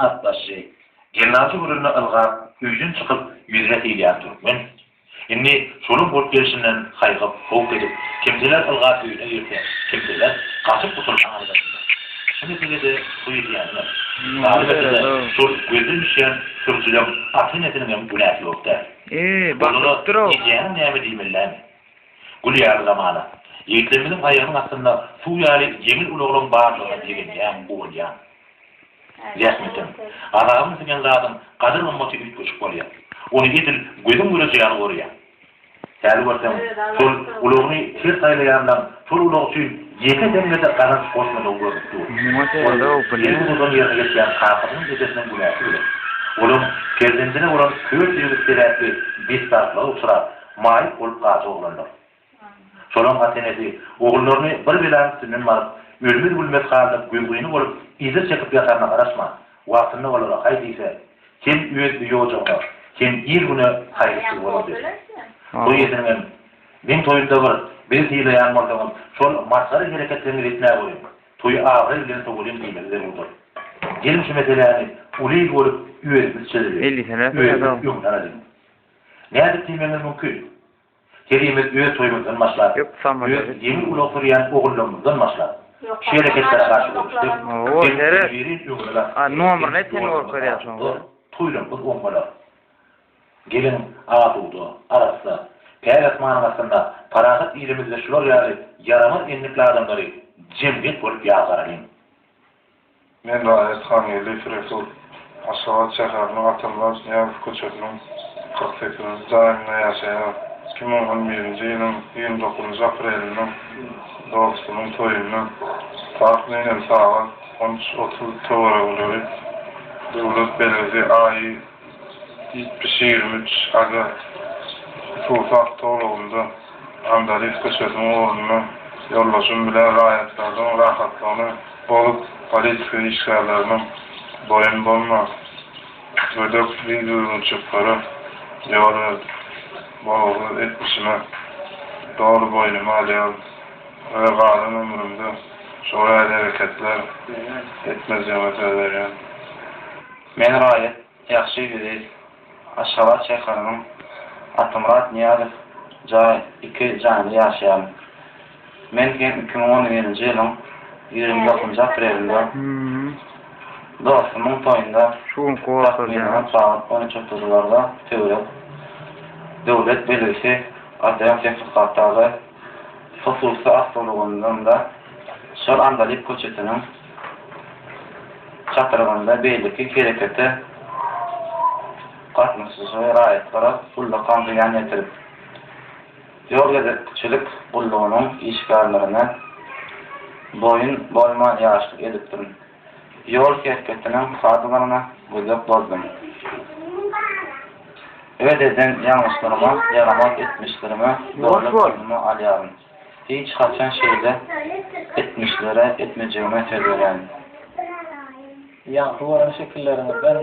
atlaşı. Gelnaçı gururuna ılgap, üyün çıkıp yüzret eyleyip durupmen. Inni şolun bort gelişinden kaygıp, boğuk edip, kimseler ılgap üyüne yürüten, kimseler kaçıp kutulman aldı. Şimdi size de bu yediyenler. Ağabeyde şol gözün işleyen sürücülüm atın etinin günahı yok der. Bakıp dur o. Yediyenin neymi deyimillen. Gül yarı zamanı. Yiğitlerimizin ayağının aslında su yali yemin uluğunun bağırlığına degen bu ol ya. Yasmetin. Ağabeyde sigen zaten kadın ummati üç buçuk oluyor. Onu edil gözüm göreceğini koruyor. Sääli görsem, sol uluğunu ter saylayandan, sol uluğu için yeke demlede kanan koşmadan gördük. Yeni uzun yerine geçen kakının gecesinden günahı öyle. Oğlum, kendisine olan köyür yürütselerdi bir tarafla uçura, mahip olup kaçı oğlanlar. Solon hasenesi, oğullarını bir bilen sünün varıp, ölümür gülmez kalıp, güngüyünü olup, izir çekip yatarına karışma. Vaktinde olarak haydiyse, kim üyet üye olacağına, kim ir günü hayırlısı olabilir. Bu yeteneğim, ben toyunda var, bir hile yanmalıyım, sol masarı hareketlerini etmeye koyayım. Toyu ağır ilgini soğulayım değmelidir budur. Gelin şu meseleni, ulayı olup, üyetimiz çözülüyor. 50 sene Üyetimiz yok, anladım. Ne adet dememiz mümkün? Kerimiz üye toyumuzdan başlar. Yeni ulafırıyan oğullarımızdan başlar. Şu hareketlere karşı olmuştur. O nere? Numara ne teni orkaya Toylarımız olmalı. Gelin ağa buldu, arasında, Peygamber manasında parahat ilimizde şular yani yaramaz enlikli adamları cemiyet olup yağlarayım. Men Rayet Haniyeli Fresul Aşavat şehrinin atılmaz Niyaz Koçak'ın 48. daimine yaşayan 2011 yılın 29. Aprel'inin doğrusunun toyunun takliyle sağlan 13.30 tovara oluyor. Devlet Belediye ayı 23 adı Tufak Toğlu'nda Andalif Koçak'ın oğlunu yollaşım bilen rayetlerden rahatlığını bolup politika işgallerinin boyun bulma gödök videonun çıkları yolu bağlı etmişime doğru boynumu alıyorum ve kalın ömrümde şöyle hareketler etmez yöneteleriyorum. Men Rayet yaxşı biri Aşavat şehrinin Atımrat Niyazov Cay 2 canlı yaşayan. Men 2011 yılın 29 Aprel'inde dostumun toyunda takviyenin saat 13.30'larda devlet belirsi Adem Tefrikattağı Fosulsi Astroloğundan da Şol Andalip Koçeti'nin çatırığında beylikli hareketi katmışsızlığı rayet olarak fulla kandıyan yetirip yol gerekçilik bulluğunun işgallerine boyun bolma yaşlık edip durun. Yol hareketinin sadılarına gözük bozdum. Ödeden yanlışlarıma, yaramak etmişlerime doğru boynumu alıyorum. Hiç kaçan şeyde etmişlere etmeyeceğime söylüyorum. Yankı varan şekillerini ben